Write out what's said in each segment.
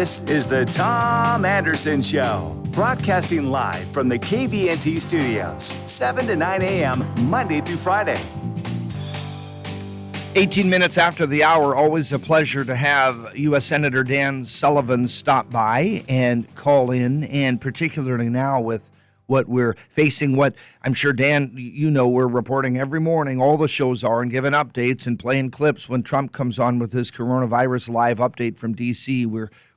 This is the Tom Anderson Show, broadcasting live from the KVNT studios, 7 to 9 a.m., Monday through Friday. 18 minutes after the hour, always a pleasure to have U.S. Senator Dan Sullivan stop by and call in, and particularly now with what we're facing, what I'm sure, Dan, you know, we're reporting every morning, all the shows are, and giving updates and playing clips when Trump comes on with his coronavirus live update from D.C.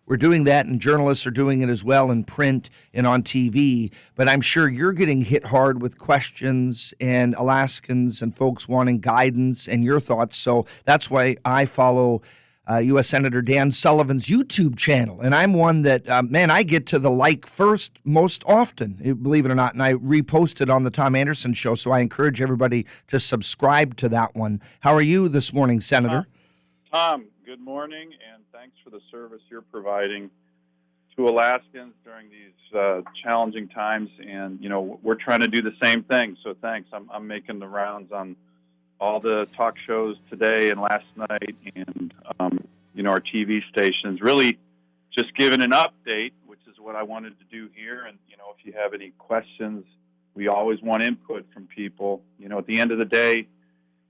We're doing that, and journalists are doing it as well in print and on TV. But I'm sure you're getting hit hard with questions and Alaskans and folks wanting guidance and your thoughts. So that's why I follow U.S. Senator Dan Sullivan's YouTube channel. And I'm one that, I get to the like first most often, believe it or not. And I repost it on the Tom Anderson Show. So I encourage everybody to subscribe to that one. How are you this morning, Senator? Tom, good morning, and thanks for the service you're providing to Alaskans during these challenging times. And, you know, we're trying to do the same thing. So thanks. I'm making the rounds on all the talk shows today and last night, and, our TV stations, really just giving an update, which is what I wanted to do here. And, if you have any questions, we always want input from people. At the end of the day,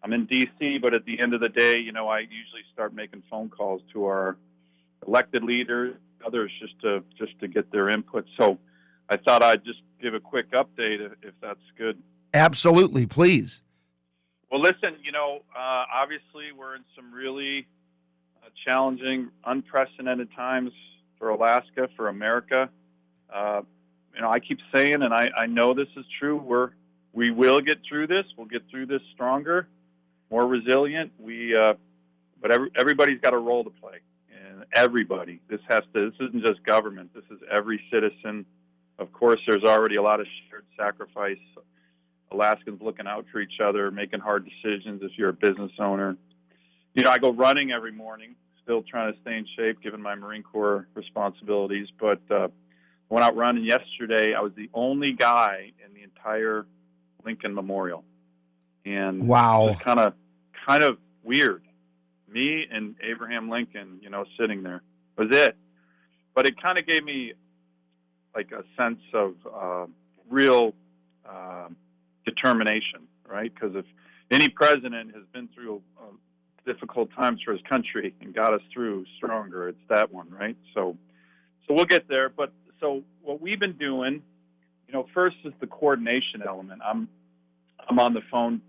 I'm in D.C., but at the end of the day, I usually start making phone calls to our elected leaders, others, just to get their input. So I thought I'd just give a quick update if that's good. Absolutely, please. Well, listen, obviously we're in some really challenging, unprecedented times for Alaska, for America. I keep saying, and I know this is true, we will get through this. We'll get through this stronger, more resilient. But everybody's got a role to play, and everybody. This isn't just government. This is every citizen. Of course, there's already a lot of shared sacrifice. Alaskans looking out for each other, making hard decisions if you're a business owner. I go running every morning, still trying to stay in shape given my Marine Corps responsibilities. But I went out running yesterday. I was the only guy in the entire Lincoln Memorial. And wow, it was kind of weird. Me and Abraham Lincoln, sitting there. Was it. But it kind of gave me like a sense of real determination, right? Because if any president has been through difficult times for his country and got us through stronger, it's that one, right? So we'll get there. But so what we've been doing, first is the coordination element. I'm on the phone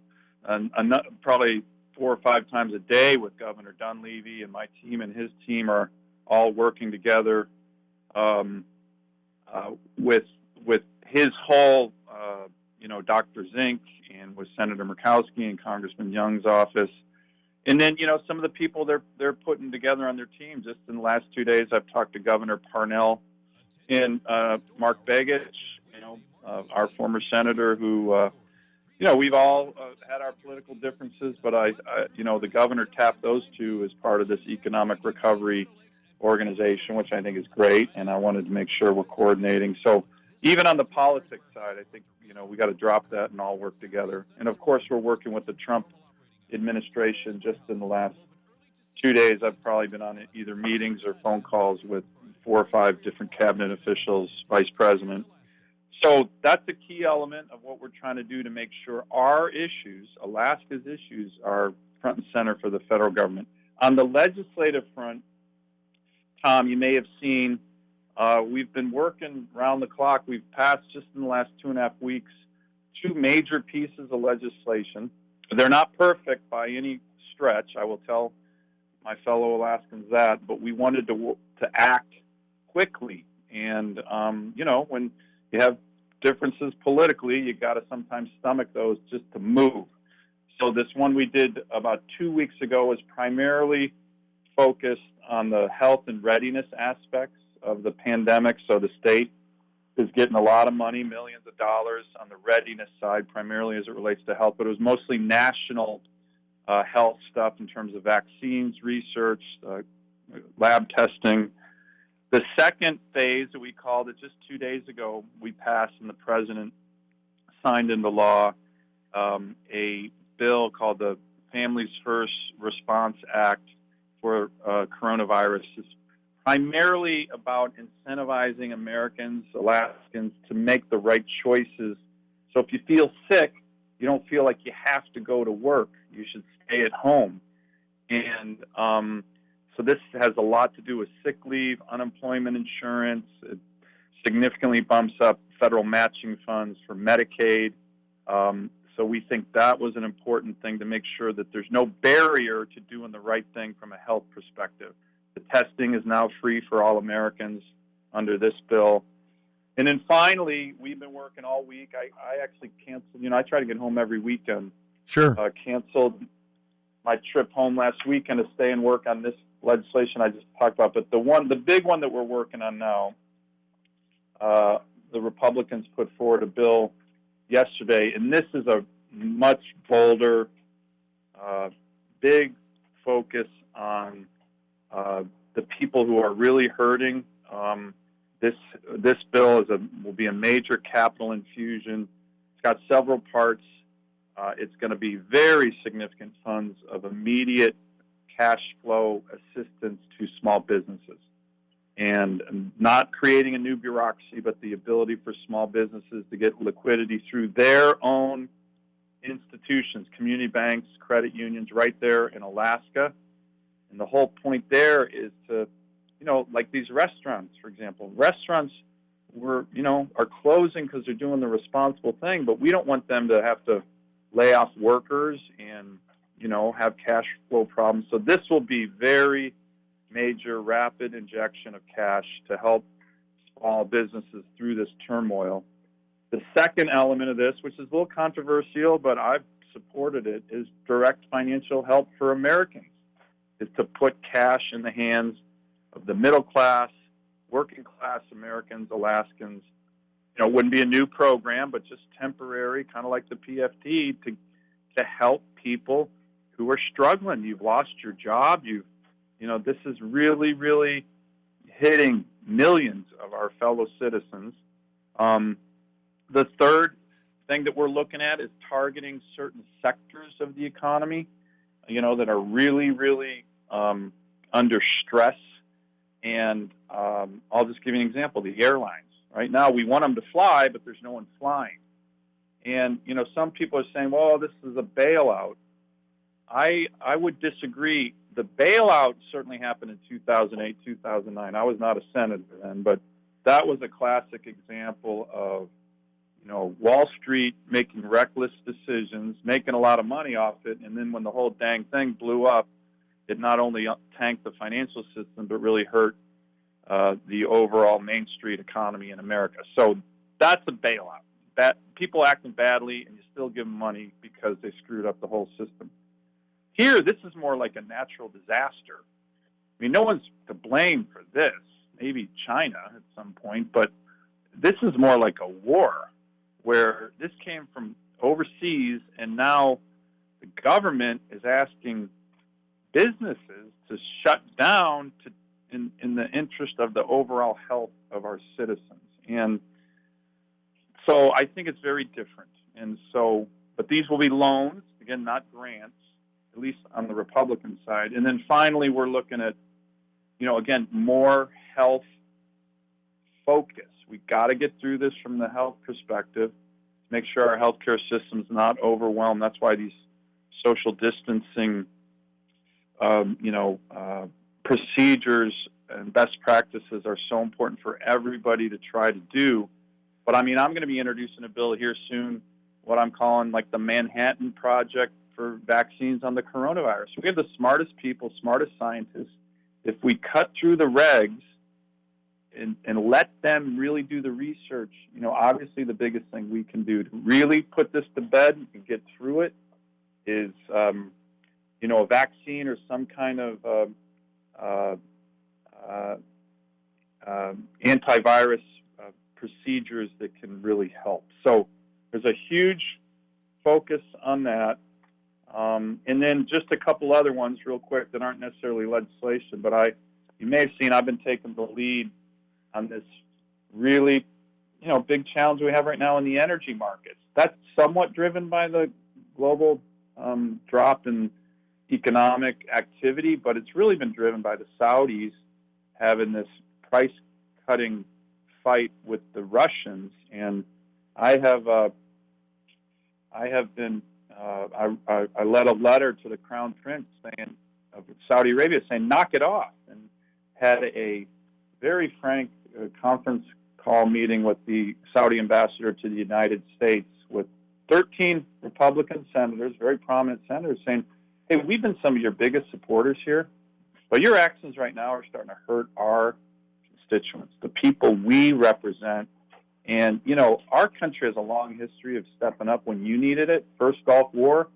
probably 4 or 5 times a day with Governor Dunleavy, and my team and his team are all working together with his whole Dr. Zink, and with Senator Murkowski and Congressman Young's office. And then, some of the people they're putting together on their team. Just in the last 2 days, I've talked to Governor Parnell and Mark Begich, our former senator who, we've all had our political differences, but the governor tapped those two as part of this economic recovery organization, which I think is great. And I wanted to make sure we're coordinating. So even on the politics side, I think, we got to drop that and all work together. And of course, we're working with the Trump administration. Just in the last 2 days, I've probably been on either meetings or phone calls with 4 or 5 different cabinet officials, vice president. So that's a key element of what we're trying to do to make sure our issues, Alaska's issues, are front and center for the federal government. On the legislative front, Tom, you may have seen, we've been working around the clock. We've passed, just in the last 2.5 weeks, 2 major pieces of legislation. They're not perfect by any stretch. I will tell my fellow Alaskans that, but we wanted to act quickly. And, when you have differences politically, you got to sometimes stomach those just to move. So this one we did about 2 weeks ago was primarily focused on the health and readiness aspects of the pandemic. So the state is getting a lot of money, millions of dollars on the readiness side, primarily as it relates to health, but it was mostly national health stuff in terms of vaccines, research, lab testing. The second phase, that we called it just 2 days ago, we passed and the president signed into law a bill called the Families First Response Act for coronavirus. It's primarily about incentivizing Americans, Alaskans, to make the right choices. So if you feel sick, you don't feel like you have to go to work. You should stay at home. And so this has a lot to do with sick leave, unemployment insurance. It significantly bumps up federal matching funds for Medicaid. So we think that was an important thing to make sure that there's no barrier to doing the right thing from a health perspective. The testing is now free for all Americans under this bill. And then finally, we've been working all week. I actually canceled, I try to get home every weekend. Sure. Canceled my trip home last weekend to stay and work on this legislation I just talked about. But the big one that we're working on now, the Republicans put forward a bill yesterday, and this is a much bolder, big focus on the people who are really hurting. This bill will be a major capital infusion. It's got several parts. It's going to be very significant funds of immediate cash flow assistance to small businesses, and not creating a new bureaucracy, but the ability for small businesses to get liquidity through their own institutions, community banks, credit unions, right there in Alaska. And the whole point there is to, like these restaurants, for example. Restaurants are closing because they're doing the responsible thing, but we don't want them to have to lay off workers and, have cash flow problems. So this will be very major, rapid injection of cash to help small businesses through this turmoil. The second element of this, which is a little controversial, but I've supported it, is direct financial help for Americans, is to put cash in the hands of the middle class, working class Americans, Alaskans. It wouldn't be a new program, but just temporary, kind of like the PFT, to help people who are struggling. You've lost your job. This is really, really hitting millions of our fellow citizens. The third thing that we're looking at is targeting certain sectors of the economy, that are really, really under stress. And I'll just give you an example, the airlines. Right now, we want them to fly, but there's no one flying. And, some people are saying, well, this is a bailout. I would disagree. The bailout certainly happened in 2008, 2009. I was not a senator then, but that was a classic example of, Wall Street making reckless decisions, making a lot of money off it, and then when the whole dang thing blew up, it not only tanked the financial system, but really hurt the overall Main Street economy in America. So that's a bailout. People acting badly, and you still give them money because they screwed up the whole system. Here, this is more like a natural disaster. I mean, no one's to blame for this. Maybe China at some point, but this is more like a war, where this came from overseas, and now the government is asking businesses to shut down in the interest of the overall health of our citizens. And so I think it's very different. And so, but these will be loans, again, not grants, at least on the Republican side. And then finally, we're looking at, again, more health focus. We got to get through this from the health perspective, make sure our healthcare system's not overwhelmed. That's why these social distancing, procedures and best practices are so important for everybody to try to do. But I'm going to be introducing a bill here soon, what I'm calling like the Manhattan Project for vaccines on the coronavirus. We have the smartest people, smartest scientists. If we cut through the regs and let them really do the research, obviously the biggest thing we can do to really put this to bed and get through it is, a vaccine or some kind of antivirus procedures that can really help. So there's a huge focus on that. And then just a couple other ones real quick that aren't necessarily legislation, but you may have seen I've been taking the lead on this really, big challenge we have right now in the energy markets. That's somewhat driven by the global drop in economic activity, but it's really been driven by the Saudis having this price-cutting fight with the Russians, and I led a letter to the Crown Prince of Saudi Arabia saying, knock it off, and had a very frank conference call meeting with the Saudi ambassador to the United States with 13 Republican senators, very prominent senators, saying, hey, we've been some of your biggest supporters here, but your actions right now are starting to hurt our constituents, the people we represent. And, our country has a long history of stepping up when you needed it. First Gulf War,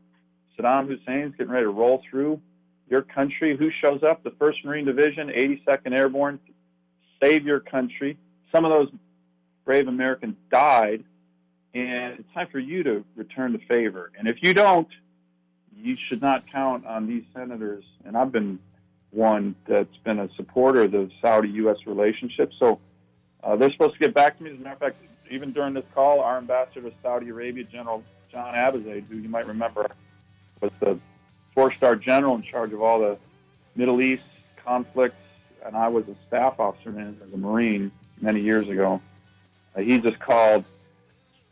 Saddam Hussein's getting ready to roll through your country. Who shows up? The 1st Marine Division, 82nd Airborne, save your country. Some of those brave Americans died, and it's time for you to return the favor. And if you don't, you should not count on these senators. And I've been one that's been a supporter of the Saudi-U.S. relationship. So they're supposed to get back to me. As a matter of fact, even during this call, our ambassador to Saudi Arabia, General John Abizaid, who you might remember was the 4-star general in charge of all the Middle East conflicts, and I was a staff officer then as a Marine many years ago. He just called.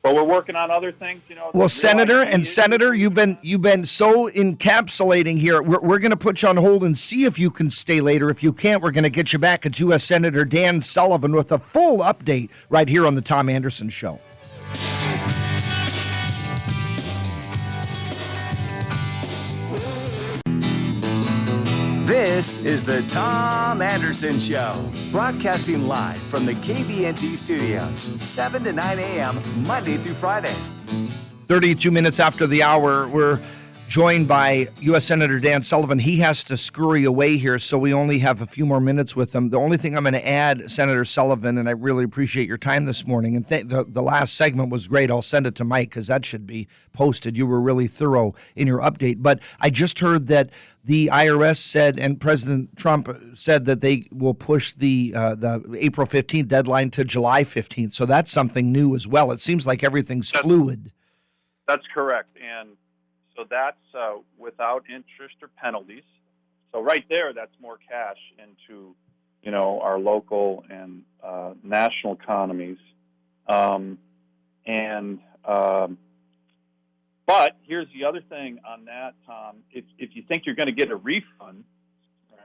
But we're working on other things, Well, Senator, you've been so encapsulating here. We're going to put you on hold and see if you can stay later. If you can't, we're going to get you back at U.S. Senator Dan Sullivan with a full update right here on the Tom Anderson Show. This is the Tom Anderson Show, broadcasting live from the KVNT studios, 7 to 9 a.m., Monday through Friday. 32 minutes after the hour, we're joined by U.S. Senator Dan Sullivan. He has to scurry away here, so we only have a few more minutes with him. The only thing I'm going to add, Senator Sullivan, and I really appreciate your time this morning, and the last segment was great. I'll send it to Mike because that should be posted. You were really thorough in your update. But I just heard that the IRS said, and President Trump said, that they will push the April 15th deadline to July 15th. So that's something new as well. It seems like everything's fluid. That's correct. And so that's without interest or penalties. So right there, that's more cash into, our local and national economies. But here's the other thing on that, Tom. If you think you're going to get a refund,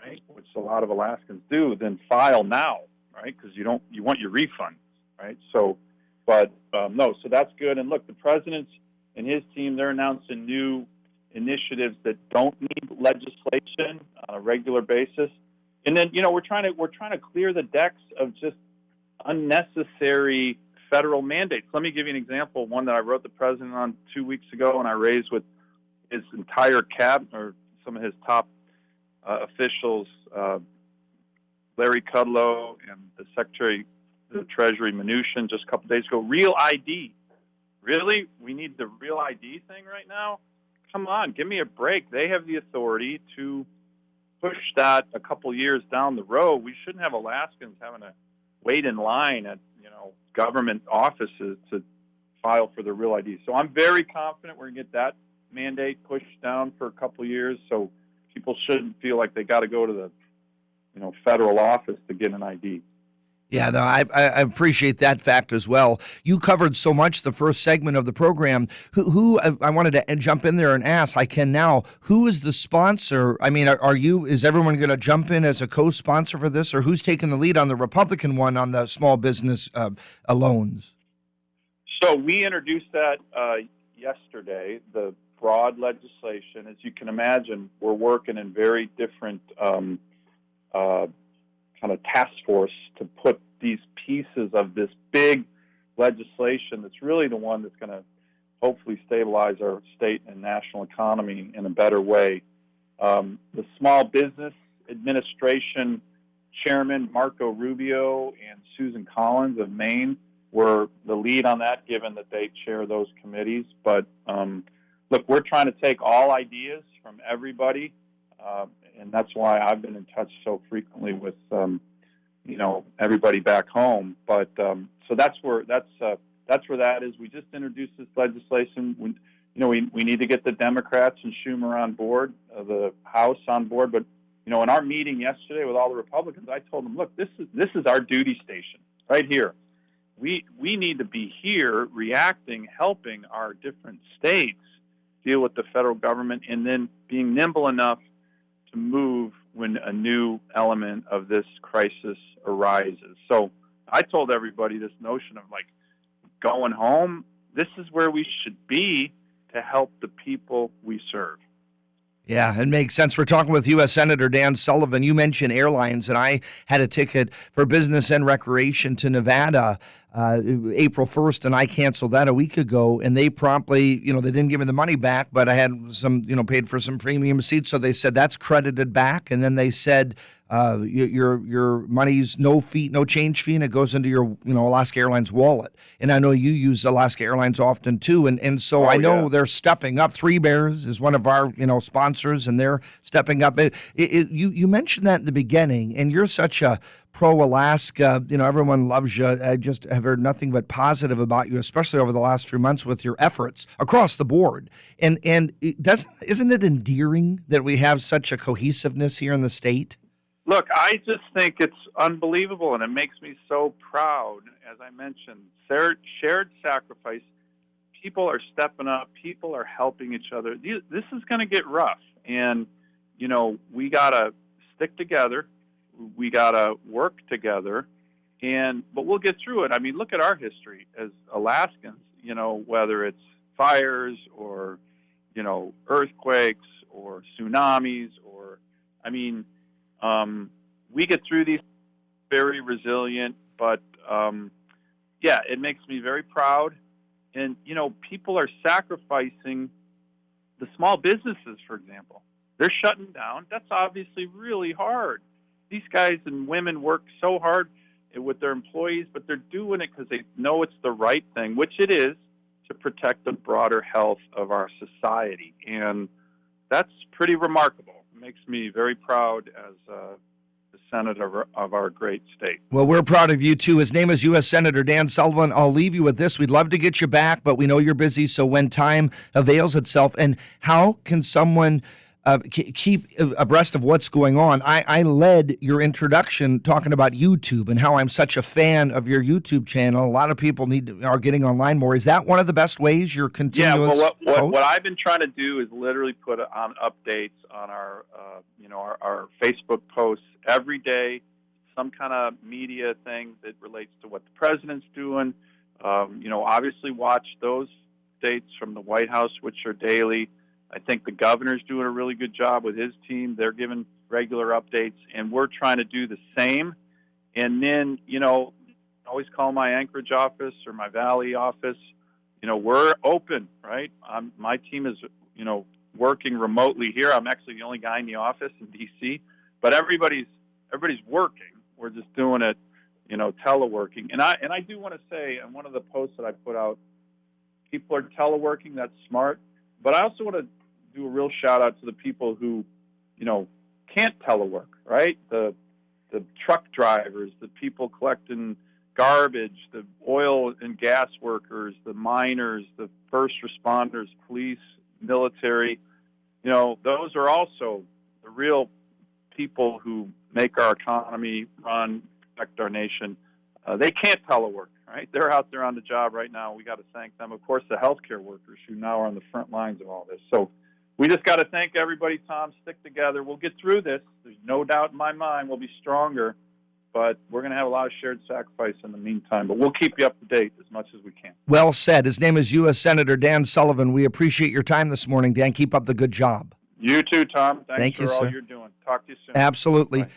right, which a lot of Alaskans do, then file now, right, because you want your refund, right? So, no, so that's good. And look, the president's and his team, they're announcing new initiatives that don't need legislation on a regular basis. And then, we're trying to clear the decks of just unnecessary federal mandates. Let me give you an example, one that I wrote the president on 2 weeks ago, and I raised with his entire cabinet, or some of his top officials, Larry Kudlow and the Secretary of the Treasury, Mnuchin, just a couple days ago. Real ID. Really? We need the Real ID thing right now? Come on, give me a break. They have the authority to push that a couple years down the road. We shouldn't have Alaskans having to wait in line at government offices to file for the Real ID. So I'm very confident we're going to get that mandate pushed down for a couple years, so people shouldn't feel like they got to go to the federal office to get an ID. Yeah, no, I appreciate that fact as well. You covered so much the first segment of the program. Who I wanted to jump in there and ask, I can now, who is the sponsor? I mean, is everyone going to jump in as a co-sponsor for this, or who's taking the lead on the Republican one on the small business loans? So we introduced that yesterday, the broad legislation. As you can imagine, we're working in very different kind of task force to put these pieces of this big legislation that's really the one that's going to hopefully stabilize our state and national economy in a better way. The Small Business Administration Chairman Marco Rubio and Susan Collins of Maine were the lead on that, given that they chair those committees. But look, we're trying to take all ideas from everybody, and that's why I've been in touch so frequently with everybody back home. But so that's where that is. We just introduced this legislation. We need to get the Democrats and Schumer on board, the House on board, but in our meeting yesterday with all the Republicans, I told them, look, this is our duty station right here. We need to be here reacting, helping our different states deal with the federal government, and then being nimble enough to move when a new element of this crisis arises. So I told everybody this notion of like going home, this is where we should be to help the people we serve. Yeah, it makes sense. We're talking with U.S. Senator Dan Sullivan. You mentioned airlines, and I had a ticket for business and recreation to Nevada April 1st, and I canceled that a week ago, and they promptly, they didn't give me the money back, but I had some, paid for some premium seats, so they said that's credited back, and then they said your money's no change fee, and it goes into your, Alaska Airlines wallet. And I know you use Alaska Airlines often too, and so I know they're stepping up. Three Bears is one of our, sponsors, and they're stepping up. You mentioned that in the beginning, and you're such a pro-Alaska, everyone loves you. I just have heard nothing but positive about you, especially over the last few months with your efforts across the board. And isn't it endearing that we have such a cohesiveness here in the state? Look, I just think it's unbelievable, and it makes me so proud. As I mentioned, shared sacrifice. People are stepping up. People are helping each other. This is going to get rough, and, we got to stick together. We got to work together, but we'll get through it. I mean, look at our history as Alaskans, whether it's fires or, earthquakes or tsunamis we get through these very resilient, but it makes me very proud. And, people are sacrificing the small businesses, for example. They're shutting down. That's obviously really hard. These guys and women work so hard with their employees, but they're doing it because they know it's the right thing, which it is, to protect the broader health of our society. And that's pretty remarkable. It makes me very proud as the senator of our great state. Well, we're proud of you, too. His name is U.S. Senator Dan Sullivan. I'll leave you with this. We'd love to get you back, but we know you're busy, so when time avails itself. And how can someone keep abreast of what's going on? I led your introduction talking about YouTube and how I'm such a fan of your YouTube channel. A lot of people are getting online more. Is that one of the best ways you're continuous? Yeah, well, what I've been trying to do is literally put on updates on our Facebook posts every day, some kind of media thing that relates to what the president's doing. Obviously watch those updates from the White House, which are daily. I think the governor's doing a really good job with his team. They're giving regular updates, and we're trying to do the same. And then, always call my Anchorage office or my Valley office. We're open, right? My team is, working remotely here. I'm actually the only guy in the office in D.C., but everybody's working. We're just doing it, teleworking. And I do want to say, in one of the posts that I put out, people are teleworking. That's smart. But I also want to do a real shout out to the people who, can't telework, right? The truck drivers, the people collecting garbage, the oil and gas workers, the miners, the first responders, police, military. Those are also the real people who make our economy run, protect our nation. They can't telework, right? They're out there on the job right now. We got to thank them. Of course, the healthcare workers who now are on the front lines of all this. So we just got to thank everybody, Tom. Stick together. We'll get through this. There's no doubt in my mind we'll be stronger, but we're going to have a lot of shared sacrifice in the meantime. But we'll keep you up to date as much as we can. Well said. His name is U.S. Senator Dan Sullivan. We appreciate your time this morning, Dan. Keep up the good job. You too, Tom. Thanks Thank for you, all sir. you're doing. Talk to you soon. Absolutely. Bye.